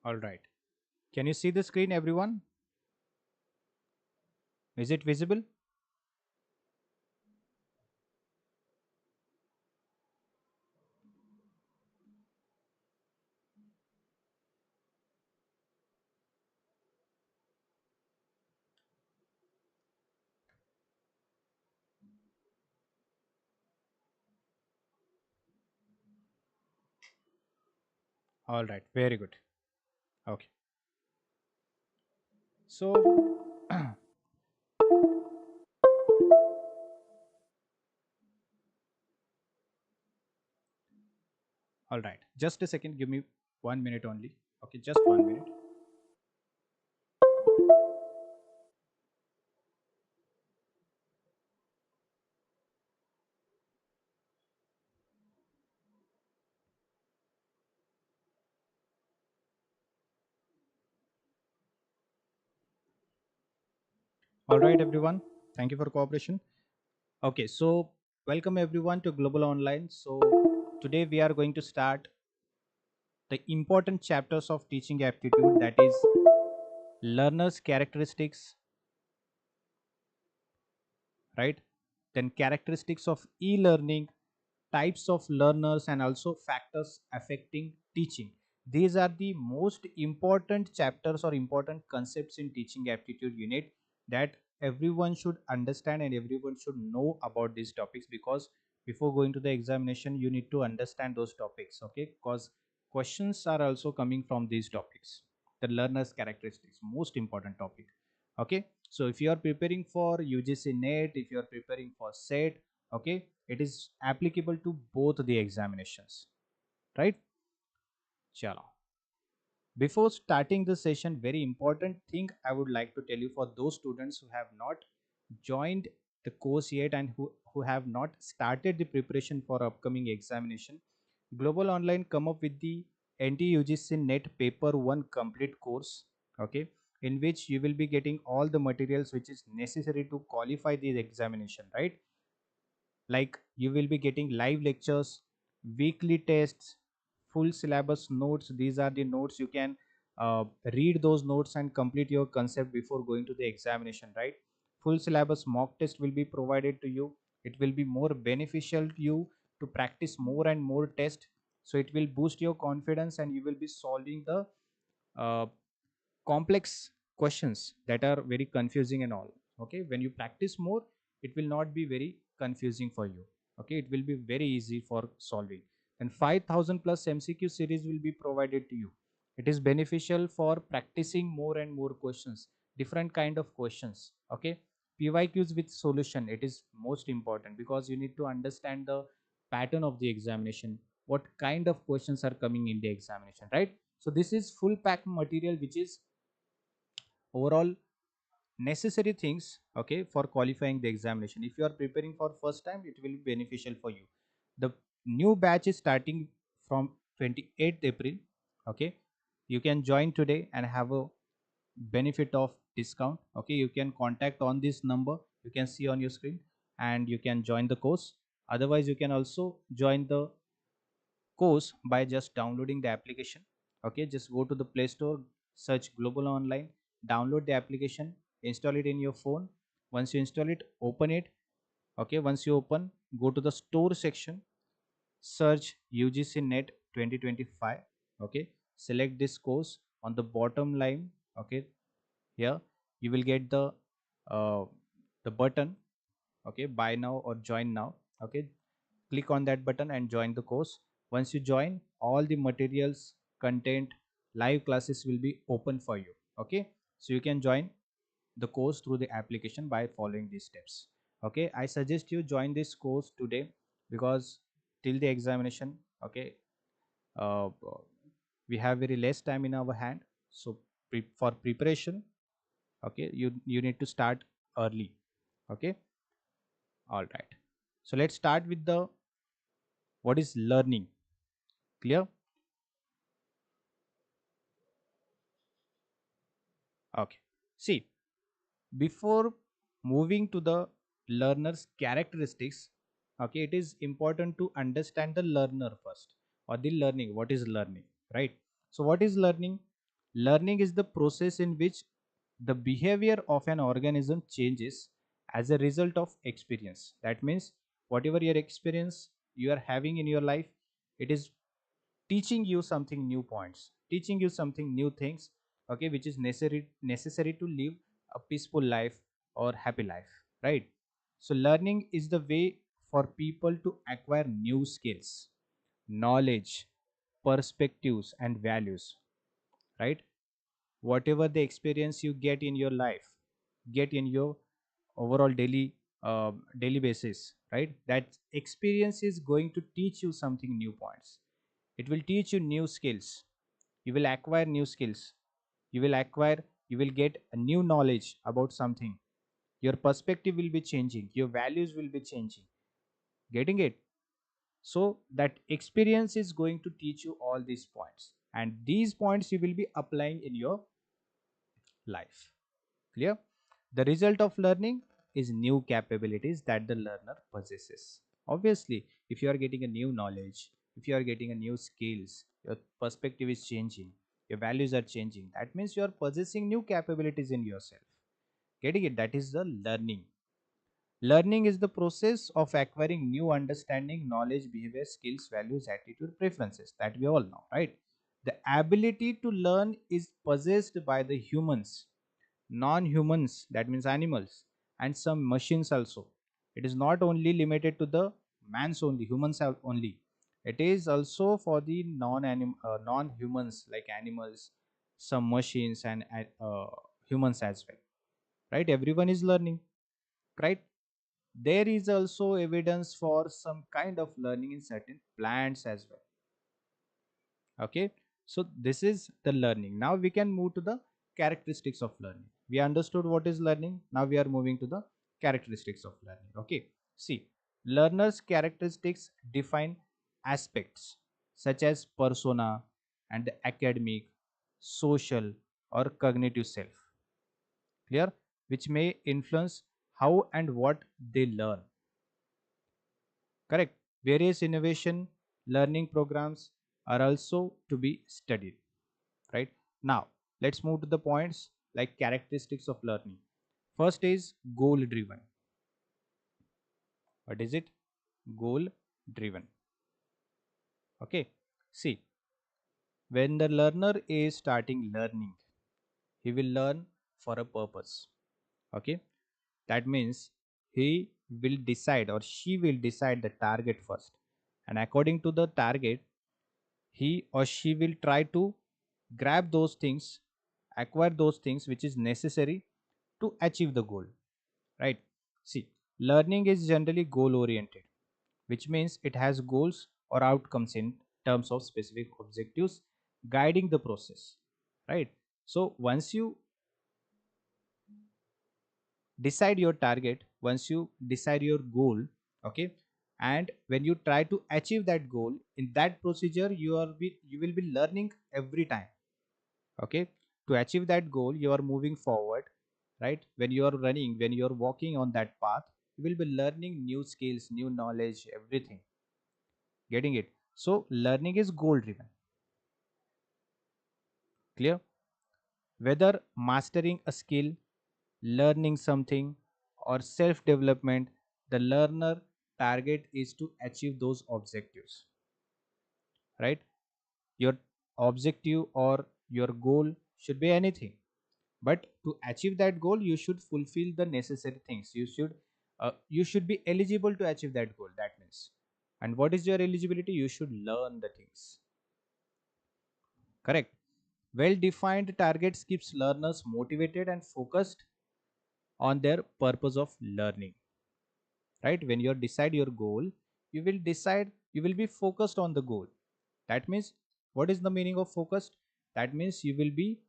All right. Can you see the screen, everyone? Is it visible? All right. Very good. Okay. So, all right. Just a second. Give me 1 minute only. Okay. Just 1 minute. All right, everyone. Thank you for cooperation. Okay. So, welcome everyone to Global Online. So, today we are going to start the important chapters of teaching aptitude, that is learners characteristics, right? Then characteristics of e-learning, types of learners, and also factors affecting teaching. These are the most important chapters or important concepts in teaching aptitude unit that everyone should understand and everyone should know about these topics, because before going to the examination you need to understand those topics. Okay, because questions are also coming from these topics. The learners characteristics, most important topic. Okay, so if you are preparing for UGC NET, if you are preparing for set, okay, it is applicable to both the examinations, right? Chalo. Before starting the session, very important thing I would like to tell you, for those students who have not joined the course yet and who have not started the preparation for upcoming examination, Global Online come up with the NT-UGC NET paper 1 complete course, okay, in which you will be getting all the materials which is necessary to qualify the examination, right? Like you will be getting live lectures, weekly tests, full syllabus notes. These are the notes you can read those notes and complete your concept before going to the examination, right? Full syllabus mock test will be provided to you. It will be more beneficial to you to practice more and more test, so it will boost your confidence and you will be solving the uh, complex questions that are very confusing and all. Okay, when you practice more, it will not be very confusing for you. Okay, it will be very easy for solving. And 5000 plus MCQ series will be provided to you. It is beneficial for practicing more and more questions, different kind of questions. Okay, PYQs with solution, it is most important, because you need to understand the pattern of the examination, what kind of questions are coming in the examination, right? So this is full pack material which is overall necessary things, okay, for qualifying the examination. If you are preparing for first time, it will be beneficial for you. The new batch is starting from 28th April. Okay, you can join today and have a benefit of discount. Okay, you can contact on this number you can see on your screen and you can join the course. Otherwise you can also join the course by just downloading the application. Okay, just go to the Play Store, search Global Online, download the application, install it in your phone. Once you install it, open it. Okay, once you open, go to the store section, search UGC NET 2025. Okay, select this course on the bottom line. Okay, here you will get uh, the button, okay, buy now or join now. Okay, click on that button and join the course. Once you join, all the materials, content, live classes will be open for you. Okay, so you can join the course through the application by following these steps. Okay, I suggest you join this course today, because till the examination, okay, uh, we have very less time in our hand. So for preparation, okay, you need to start early. Okay, all right. So let's start with the what is learning. Clear? Okay. See, before moving to the learner's characteristics, okay, it is important to understand the learner first, or the learning. What is learning, right? So, what is learning? Learning is the process in which the behavior of an organism changes as a result of experience. That means whatever your experience you are having in your life, it is teaching you something new points, teaching you something new things, okay, which is necessary to live a peaceful life or happy life, right? So learning is the way for people to acquire new skills, knowledge, perspectives and values, right? Whatever the experience you get in your life, get in your overall daily basis, right? That experience is going to teach you something new points. It will teach you new skills. You will acquire new skills. You will get a new knowledge about something. Your perspective will be changing. Your values will be changing. Getting it? So that experience is going to teach you all these points. And these points you will be applying in your life. Clear? The result of learning is new capabilities that the learner possesses. Obviously, if you are getting a new knowledge, if you are getting a new skills, your perspective is changing, your values are changing. That means you are possessing new capabilities in yourself. Getting it? That is the learning. Learning is the process of acquiring new understanding, knowledge, behavior, skills, values, attitude, preferences that we all know, right? The ability to learn is possessed by the humans, non-humans, that means animals, and some machines also. It is not only limited to the mans only, humans have only. It is also for the non-humans like animals, some machines, and humans as well. Right? Everyone is learning. Right? There is also evidence for some kind of learning in certain plants as well. Okay, so this is the learning. Now we can move to the characteristics of learning. We understood what is learning. Now we are moving to the characteristics of learning. Okay, see, learners characteristics define aspects such as persona and academic, social or cognitive self, clear, which may influence how and what they learn. Correct. Various innovation learning programs are also to be studied, right? Now, let's move to the points like characteristics of learning. First is goal driven. What is it? Goal driven. Okay. See, when the learner is starting learning, he will learn for a purpose. Okay. That means he will decide or she will decide the target first. And according to the target, he or she will try to grab those things, acquire those things which is necessary to achieve the goal, right? See, learning is generally goal oriented, which means it has goals or outcomes in terms of specific objectives guiding the process, right? So once you decide your target, once you decide your goal, okay, and when you try to achieve that goal, in that procedure you will be learning every time. Okay, to achieve that goal you are moving forward, right? When you are running, when you are walking on that path, you will be learning new skills, new knowledge, everything. Getting it? So learning is goal driven. Clear? Whether mastering a skill, learning something, or self development, the learner target is to achieve those objectives, right? Your objective or your goal should be anything, but to achieve that goal you should fulfill the necessary things. You should be eligible to achieve that goal. That means, and what is your eligibility? You should learn the things. Correct. Well defined targets keeps learners motivated and focused on their purpose of learning, right? When you decide your goal, you will be focused on the goal. That means, what is the meaning of focused? That means you will be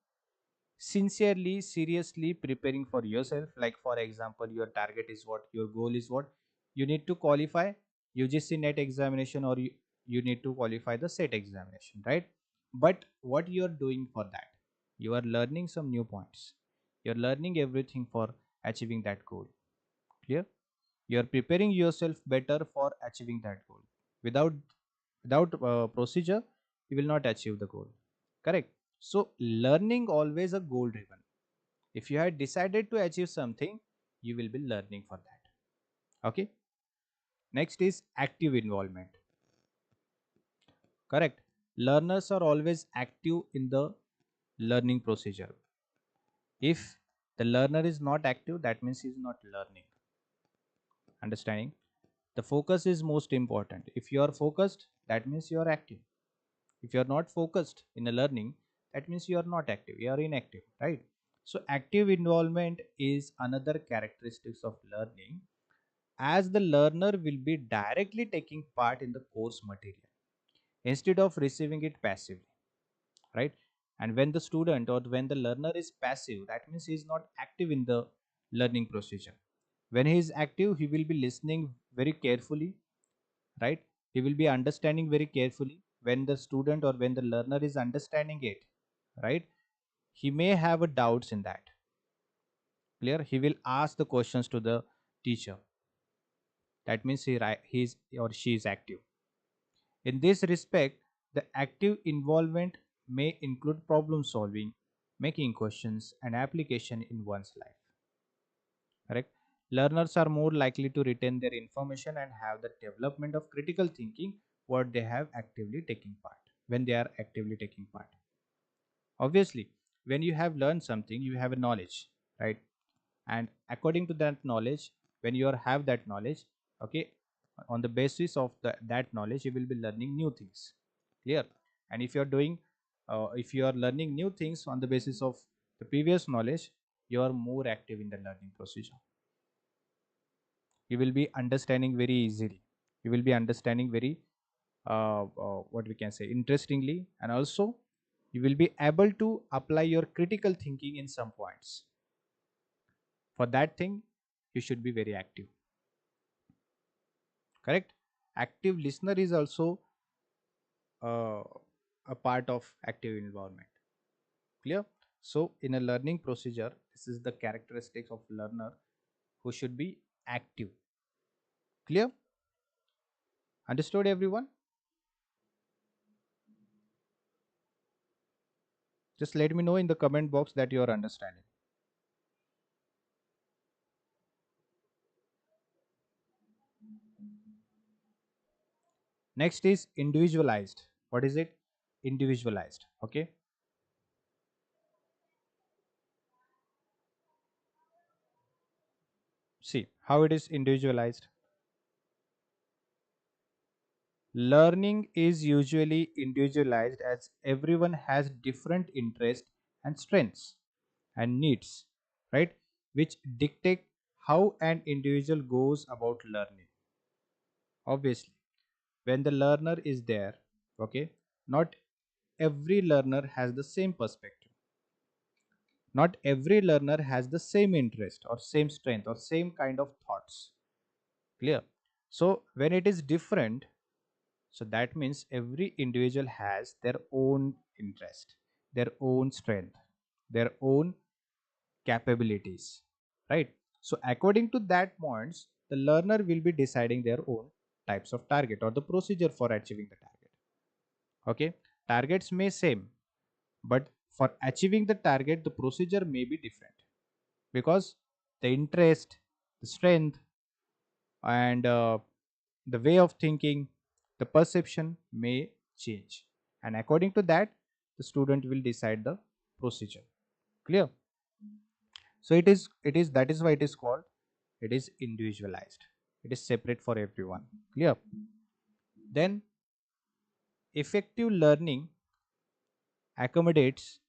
sincerely, seriously preparing for yourself. Like for example, your target is what, your goal is what, you need to qualify UGC NET examination, or you need to qualify the set examination, right? But what you are doing for that, you are learning some new points, you're learning everything for achieving that goal. Clear? You're preparing yourself better for achieving that goal. Without procedure, you will not achieve the goal. Correct? So learning always a goal driven. If you had decided to achieve something, you will be learning for that. Okay. Next is active involvement. Correct. Learners are always active in the learning procedure. If the learner is not active, that means he is not learning. Understanding? The focus is most important. If you are focused, that means you are active. If you are not focused in a learning, that means you are not active, you are inactive, right? So active involvement is another characteristics of learning, as the learner will be directly taking part in the course material instead of receiving it passively, right? And when the student or when the learner is passive, that means he is not active in the learning procedure. When he is active, he will be listening very carefully, right? He will be understanding very carefully. When the student or when the learner is understanding it, right, he may have a doubts in that. Clear? He will ask the questions to the teacher. That means he is or she is active. In this respect, the active involvement may include problem solving, making questions, and application in one's life. Correct? Learners are more likely to retain their information and have the development of critical thinking what they have actively taking part when they are actively taking part. Obviously, when you have learned something, you have a knowledge, right? And according to that knowledge, when you have that knowledge, okay, on the basis of that knowledge, you will be learning new things. Clear? And if you are learning new things on the basis of the previous knowledge, you are more active in the learning procedure. You will be understanding very easily. You will be understanding very what we can say interestingly, and also you will be able to apply your critical thinking in some points. For that thing, you should be very active. Correct? Active listener is also uh, a part of active environment. Clear? So in a learning procedure, this is the characteristics of learner who should be active. Clear? Understood everyone? Just let me know in the comment box that you are understanding. Next is individualized. What is it? Individualized. Okay. See how it is individualized. Learning is usually individualized as everyone has different interests and strengths and needs, right? Which dictate how an individual goes about learning. Obviously, when the learner is there, okay, not every learner has the same perspective. Not every learner has the same interest or same strength or same kind of thoughts. Clear? So when it is different, so that means every individual has their own interest, their own strength, their own capabilities, right? So according to that points, the learner will be deciding their own types of target or the procedure for achieving the target. Okay, targets may same, but for achieving the target, the procedure may be different because the interest, the strength, and the way of thinking, the perception may change, and according to that, the student will decide the procedure. Clear? So it is that is why it is called, it is individualized. It is separate for everyone. Clear? Then effective learning accommodates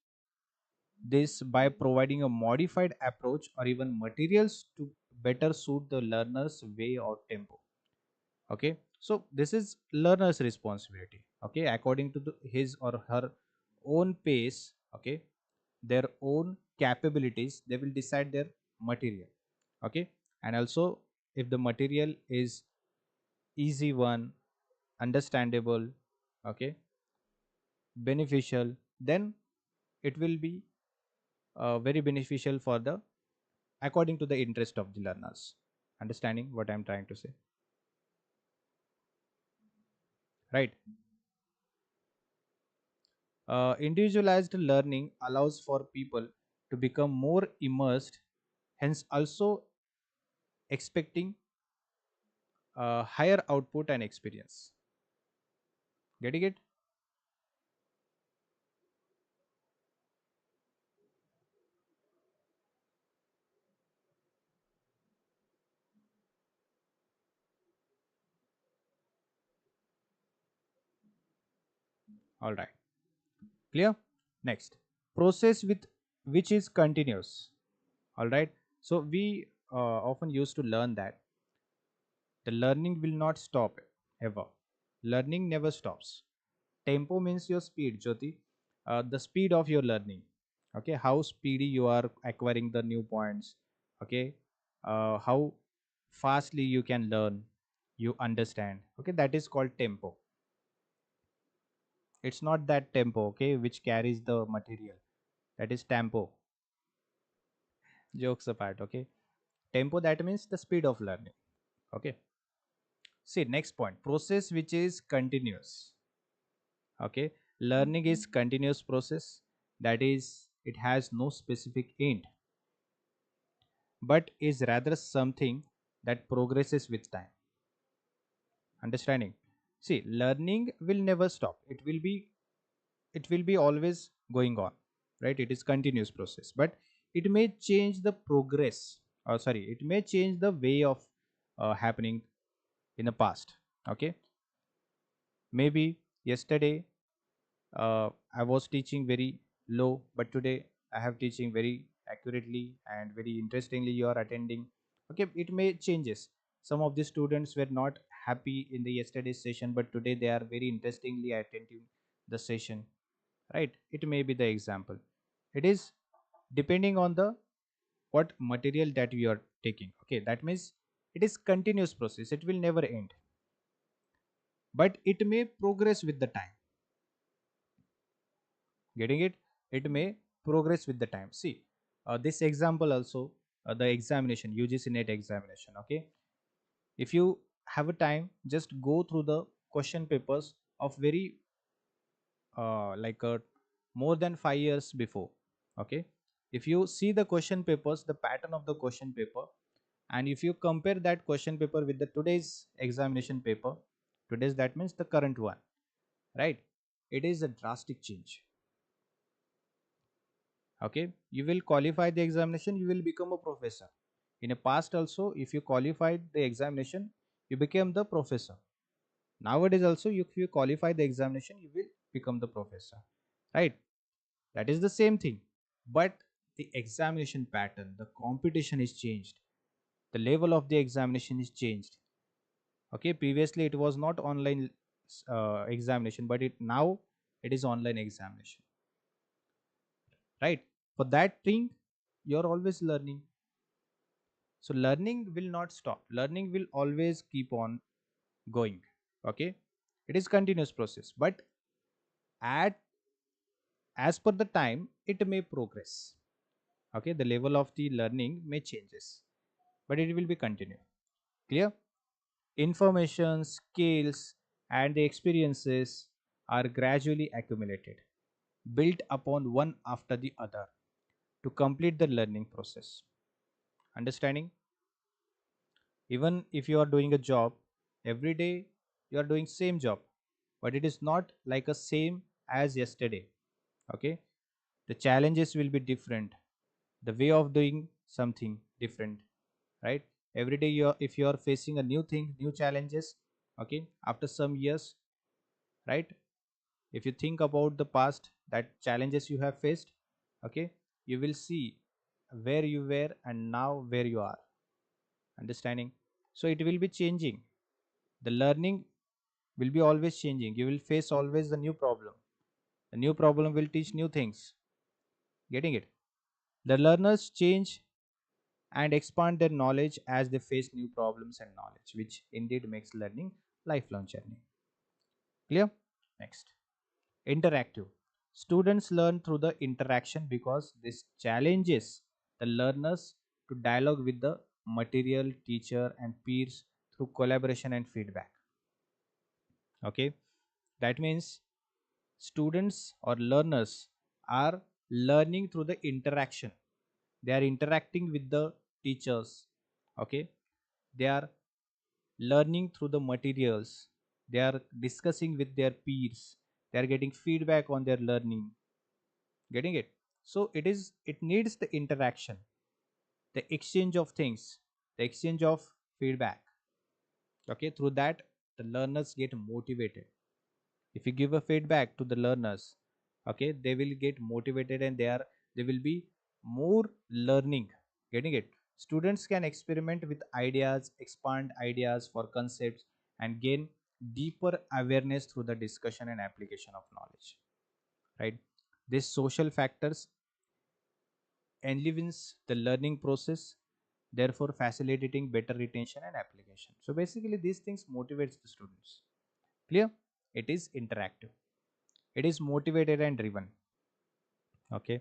this by providing a modified approach or even materials to better suit the learner's way or tempo. Okay, so this is learner's responsibility. Okay, according to his or her own pace, okay, their own capabilities, they will decide their material. Okay, and also if the material is easy one, understandable, okay, beneficial, then it will be very beneficial for the according to the interest of the learners. Understanding what I'm trying to say, right? Individualized learning allows for people to become more immersed, hence also expecting higher output and experience. Getting it? All right. Clear? Next, process with which is continuous. All right. So we often used to learn that the learning will not stop ever. Learning never stops. Tempo means your speed, Jyoti. The speed of your learning. Okay, how speedy you are acquiring the new points. Okay, how fastly you can learn, you understand. Okay, that is called tempo. It's not that tempo, okay, which carries the material. That is tempo. Jokes apart, okay. Tempo, that means the speed of learning. Okay. See, next point, process which is continuous. Okay, learning is continuous process. That is, it has no specific end, but is rather something that progresses with time. Understanding? See, learning will never stop. It will be always going on, right? It is continuous process, but it may change the progress, or sorry, it may change the way of happening in the past. Okay, maybe yesterday I was teaching very low, but today I have teaching very accurately and very interestingly. You are attending. Okay, it may changes. Some of the students were not happy in the yesterday's session, but today they are very interestingly attending the session. Right? It may be the example. It is depending on the what material that you are taking. Okay, that means it is continuous process. It will never end, but it may progress with the time. Getting it? It may progress with the time. See, this example also, the examination, UGC NET examination. Okay, if you have a time, just go through the question papers of very like more than 5 years before. Okay, if you see the question papers, the pattern of the question paper, and if you compare that question paper with the today's examination paper, today's, that means the current one, right? It is a drastic change. Okay, you will qualify the examination, you will become a professor. In a past also, if you qualified the examination, you became the professor. Nowadays also, if you qualify the examination, you will become the professor, right? That is the same thing, but the examination pattern, the competition is changed, the level of the examination is changed. Okay, previously it was not online examination, but it now it is online examination, right? For that thing, you're always learning. So learning will not stop, learning will always keep on going. Okay, it is continuous process, but at as per the time it may progress. Okay, the level of the learning may changes, but it will be continue. Clear? Information, skills, and the experiences are gradually accumulated, built upon one after the other to complete the learning process. Understanding? Even if you are doing a job, every day you are doing same job, but it is not like a same as yesterday. Okay, the challenges will be different, the way of doing something different, right? Every day you are, if you are facing a new thing, new challenges, okay, after some years, right? If you think about the past, that challenges you have faced, okay, you will see where you were and now where you are. Understanding? So it will be changing, the learning will be always changing, you will face always the new problem, the new problem will teach new things. Getting it? The learners change and expand their knowledge as they face new problems and knowledge, which indeed makes learning lifelong journey. Clear? Next, interactive. Students learn through the interaction because this challenges the learners to dialogue with the material, teacher, and peers through collaboration and feedback. Okay, that means students or learners are learning through the interaction. They are interacting with the teachers. Okay, they are learning through the materials. They are discussing with their peers. They are getting feedback on their learning. Getting it? So it needs the interaction, the exchange of things, the exchange of feedback. Okay, through that the learners get motivated. If you give a feedback to the learners, okay, they will get motivated and they will be more learning. Getting it? Students can experiment with ideas, expand ideas for concepts, and gain deeper awareness through the discussion and application of knowledge, right? These social factors enlivens the learning process, therefore facilitating better retention and application. So basically these things motivates the students. Clear? It is interactive, it is motivated and driven. Okay,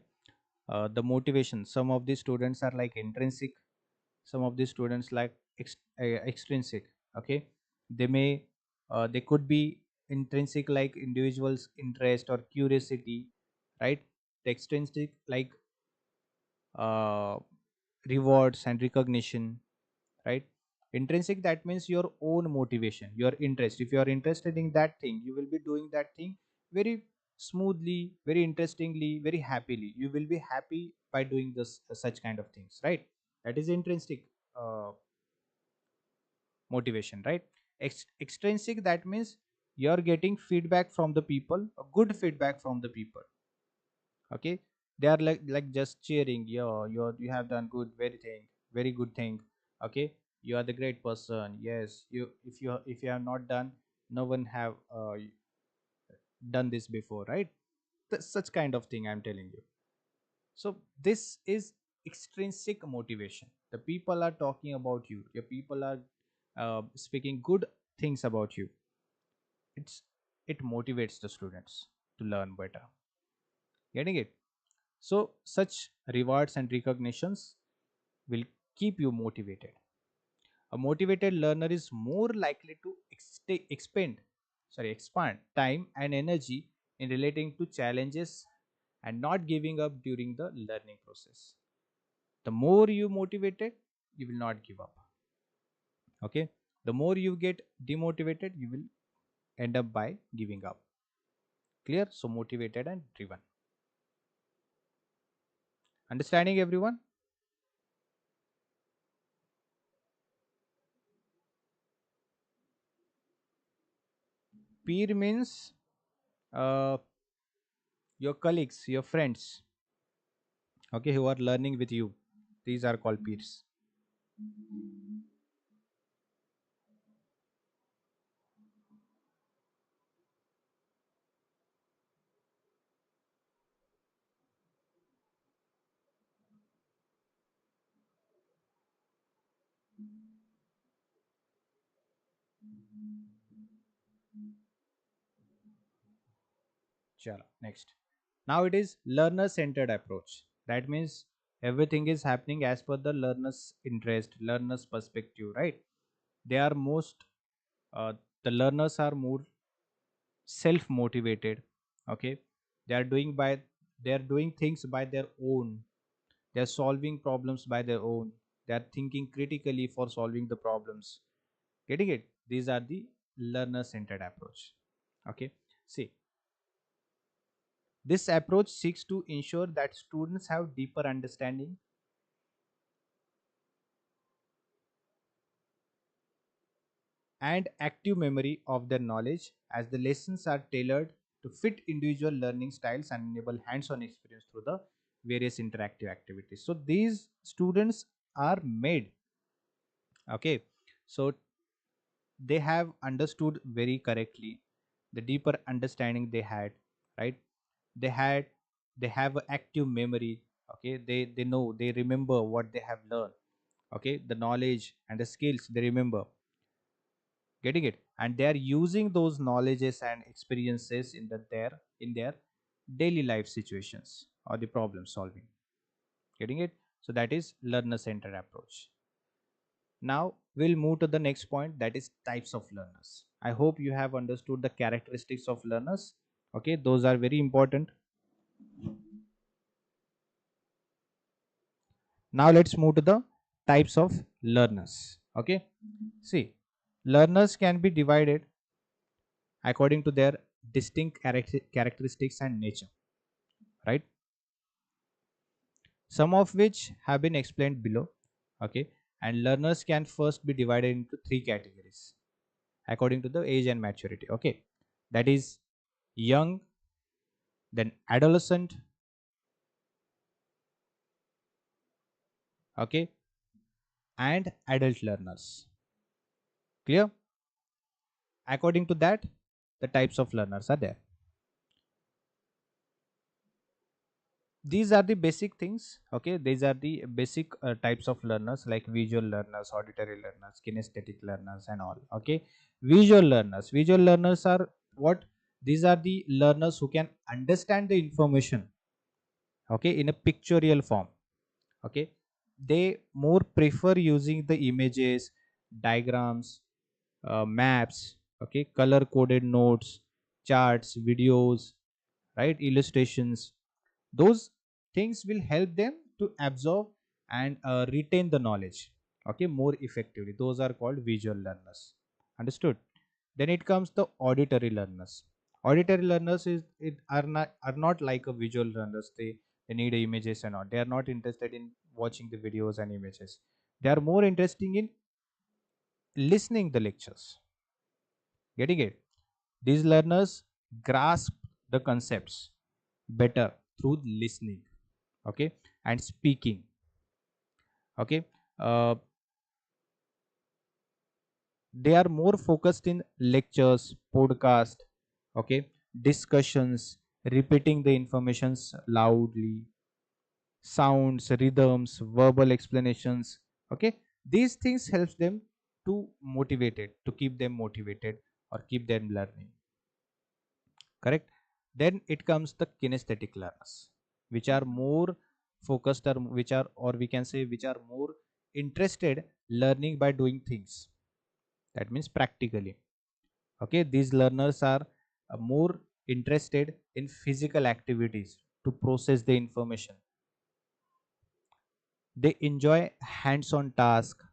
the motivation, some of the students are like intrinsic, some of the students like extrinsic. Okay, they may they could be intrinsic like individuals interest or curiosity, right? The extrinsic like uh, rewards and recognition, right? Intrinsic, that means your own motivation, your interest. If you are interested in that thing, you will be doing that thing very smoothly, very interestingly, very happily. You will be happy by doing this such kind of things, right? That is intrinsic motivation, right? Extrinsic, that means you are getting feedback from the people, a good feedback from the people. Okay, they are like just cheering, yo, you have done good, very thing, very good thing. Okay, you are the great person. Yes, you, if you have not done, no one have done this before, right? Such kind of thing I'm telling you. So this is extrinsic motivation. The people are talking about you, your people are speaking good things about you. it's it motivates the students to learn better. Getting it? So such rewards and recognitions will keep you motivated. A motivated learner is more likely to expand time and energy in relating to challenges and not giving up during the learning process. The more you motivated, you will not give up. Okay, the more you get demotivated, you will end up by giving up. Clear? So motivated and driven. Understanding, everyone? Peer means uh, your colleagues, your friends, okay, who are learning with you. These are called peers. Chalo, next. Now it is learner centered approach. That means everything is happening as per the learner's interest, learner's perspective, right? They are most, uh, the learners are more self motivated. Okay, they are doing by, they are doing things by their own. They are solving problems by their own. They are thinking critically for solving the problems. Getting it? These are the learner centered approach. Okay, see, this approach seeks to ensure that students have deeper understanding and active memory of their knowledge, as the lessons are tailored to fit individual learning styles and enable hands-on experience through the various interactive activities. So these students are made, okay, so they have understood very correctly the deeper understanding they had, right? they had they have an active memory. Okay, they know, they remember what they have learned. Okay, the knowledge and the skills they remember. Getting it? And they are using those knowledges and experiences in their daily life situations or the problem solving. Getting it? So that is learner centered approach. Now we'll move to the next point, that is types of learners. I hope you have understood the characteristics of learners. Okay, those are very important. Now let's move to the types of learners. Okay, see, learners can be divided according to their distinct characteristics and nature, right? Some of which have been explained below. Okay, and learners can first be divided into three categories according to the age and maturity. Okay, that is young, then adolescent, okay, and adult learners. Clear? According to that, the types of learners are there. These are the basic things. Okay, these are the basic types of learners, like visual learners, auditory learners, kinesthetic learners, and all. Okay, visual learners are what? These are the learners who can understand the information, okay, in a pictorial form. Okay, they more prefer using the images, diagrams, maps, okay, color coded notes, charts, videos, right, illustrations. Those things will help them to absorb and retain the knowledge, okay, more effectively. Those are called visual learners. Understood? Then it comes the auditory learners. Auditory learners are not like a visual learners. They need images and all. They are not interested in watching the videos and images. They are more interested in listening the lectures. Getting it? These learners grasp the concepts better through listening, okay, and speaking. Okay, uh, they are more focused in lectures, podcast, okay, discussions, repeating the informations loudly, sounds, rhythms, verbal explanations. Okay, these things helps them to keep them motivated or keep them learning. Correct? Then it comes the kinesthetic learners, which are more focused, or which are, or we can say, which are more interested learning by doing things. That means practically. Okay, these learners are more interested in physical activities to process the information. They enjoy hands-on tasks,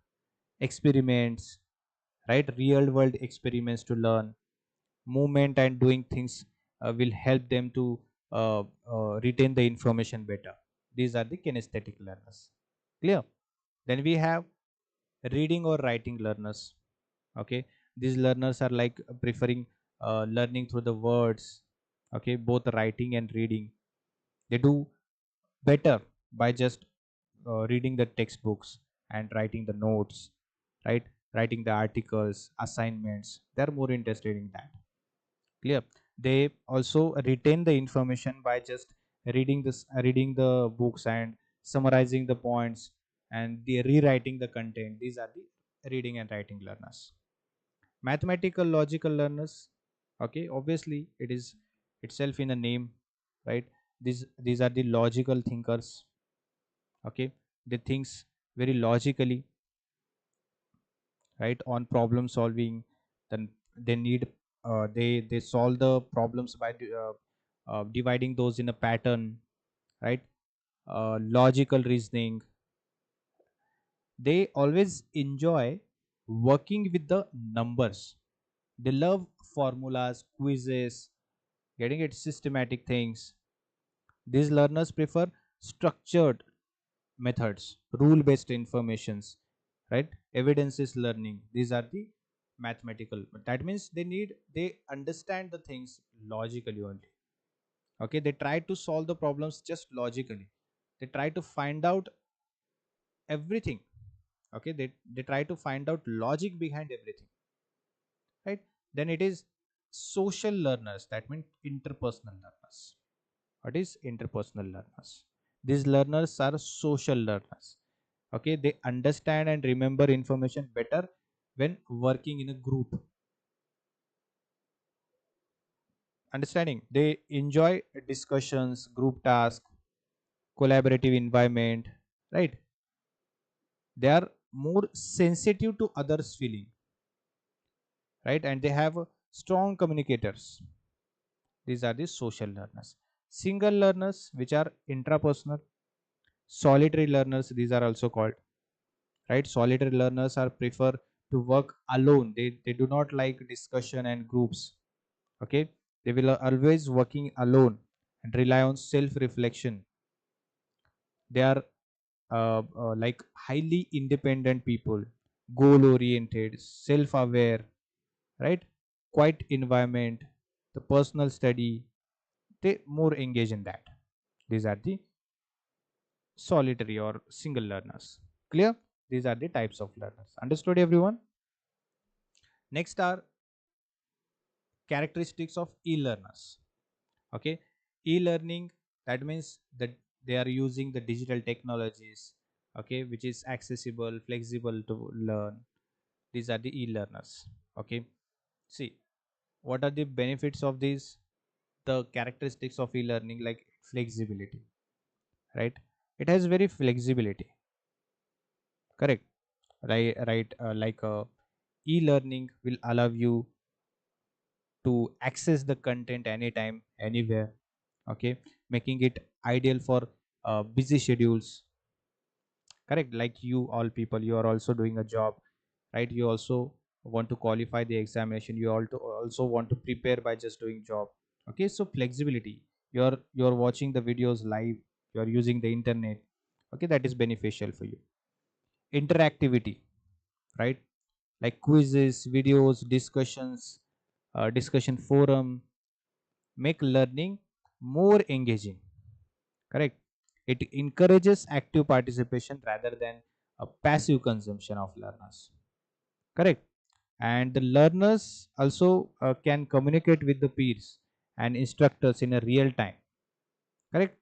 experiments, right, real world experiments to learn. Movement and doing things will help them to retain the information better. These are the kinesthetic learners. Clear? Then we have reading or writing learners. Okay, these learners are like preferring learning through the words. Okay, both writing and reading. They do better by just reading the textbooks and writing the notes, right? Writing the articles, assignments. They're more interested in that. Clear? They also retain the information by just reading the books and summarizing the points and the rewriting the content. These are the reading and writing learners. Mathematical logical learners, okay, obviously it is itself in a name, right? These are the logical thinkers. Okay, they thinks very logically, right, on problem solving. Then they need they solve the problems by dividing those in a pattern, right? Logical reasoning. They always enjoy working with the numbers. They love formulas, quizzes, getting it, systematic things. These learners prefer structured methods, rule based informations, right? Evidence is learning. These are the mathematical. But that means they understand the things logically only. Okay, they try to solve the problems just logically. They try to find out everything. Okay, they try to find out logic behind everything, right? Then it is social learners. That means interpersonal learners. What is interpersonal learners? These learners are social learners. Okay, they understand and remember information better when working in a group. Understanding, they enjoy discussions, group tasks, collaborative environment, right? They are more sensitive to others feeling, right? And they have strong communicators. These are the social learners. Single learners, which are intrapersonal. Solitary learners, these are also called, right? Solitary learners are prefer to work alone. They do not like discussion and groups. Okay, they will always working alone and rely on self reflection. They are like highly independent people, goal oriented, self aware, right? Quiet environment, the personal study, they more engage in that. These are the solitary or single learners. Clear? These are the types of learners. Understood, everyone? Next are characteristics of e-learners. Okay, e-learning, that means that they are using the digital technologies, okay, which is accessible, flexible to learn. These are the e-learners. Okay, see, what are the benefits of these? The characteristics of e-learning, like flexibility, right? It has very flexibility, correct? Right, like e-learning will allow you to access the content anytime, anywhere. Okay, making it ideal for busy schedules, correct? Like you all people, you are also doing a job, right? You also want to qualify the examination, you also want to prepare by just doing job. Okay, so flexibility, you're watching the videos live, you're using the internet. Okay, that is beneficial for you. Interactivity, right? Like quizzes, videos, discussions, discussion forum make learning more engaging, correct? It encourages active participation rather than a passive consumption of learners, correct? And the learners also can communicate with the peers and instructors in a real time, correct?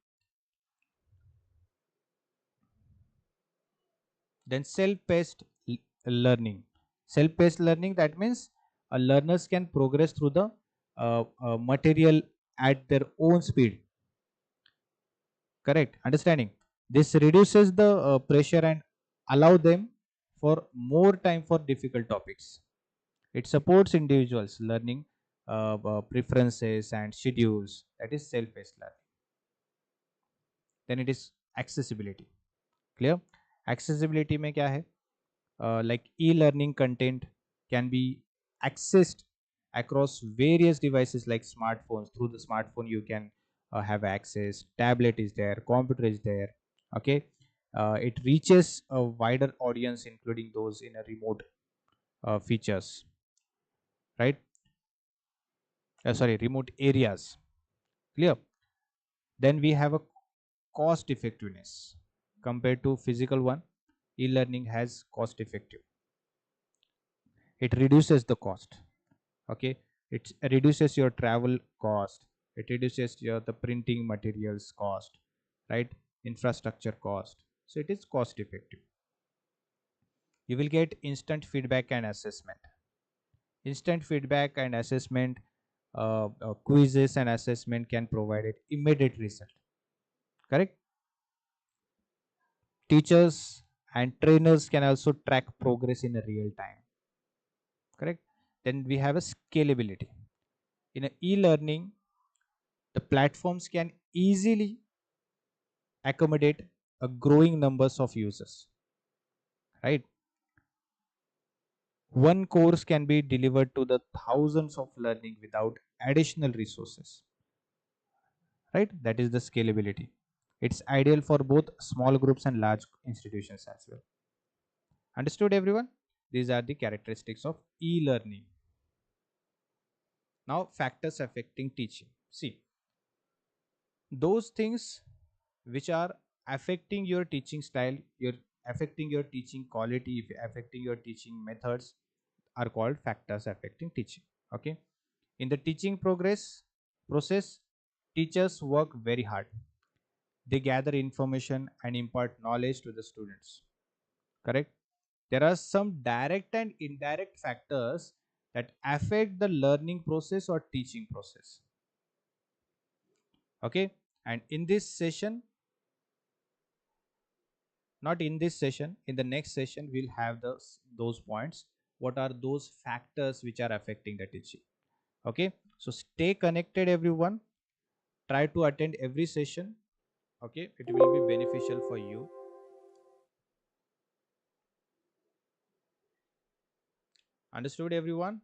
Then self-paced learning. Self-paced learning, that means learners can progress through the material at their own speed, correct? Understanding, this reduces the pressure and allow them for more time for difficult topics. It supports individuals learning preferences and schedules. That is self-paced learning. Then it is accessibility. Clear? Accessibility में क्या है? Like e-learning content can be accessed across various devices like smartphones. Through the smartphone you can have access, tablet is there, computer is there. Okay, it reaches a wider audience including those in a remote features, right? Sorry, remote areas. Clear? Then we have a cost effectiveness compared to physical one. E-learning has cost effective, it reduces the cost. Okay, it reduces your travel cost, it reduces your the printing materials cost, right? Infrastructure cost. So it is cost effective. You will get instant feedback and assessment. Instant feedback and assessment, quizzes and assessment can provide it immediate result, correct? Teachers and trainers can also track progress in a real time, correct? Then we have a scalability. In a e-learning, the platforms can easily accommodate a growing numbers of users, right? One course can be delivered to the thousands of learning without additional resources, right? That is the scalability. It's ideal for both small groups and large institutions as well. Understood, everyone? These are the characteristics of e-learning. Now, factors affecting teaching. See, those things which are affecting your teaching style, your affecting your teaching quality, affecting your teaching methods, are called factors affecting teaching. Okay, in the teaching progress process, teachers work very hard. They gather information and impart knowledge to the students, correct? There are some direct and indirect factors that affect the learning process or teaching process. Okay, and in this session, not in this session, in the next session we'll have those points. What are those factors which are affecting the teaching? Okay, so stay connected everyone, try to attend every session. Okay, it will be beneficial for you. Understood everyone?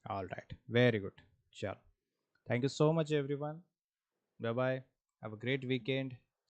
All right, very good. Sure. Thank you so much everyone. Bye bye. Have a great weekend.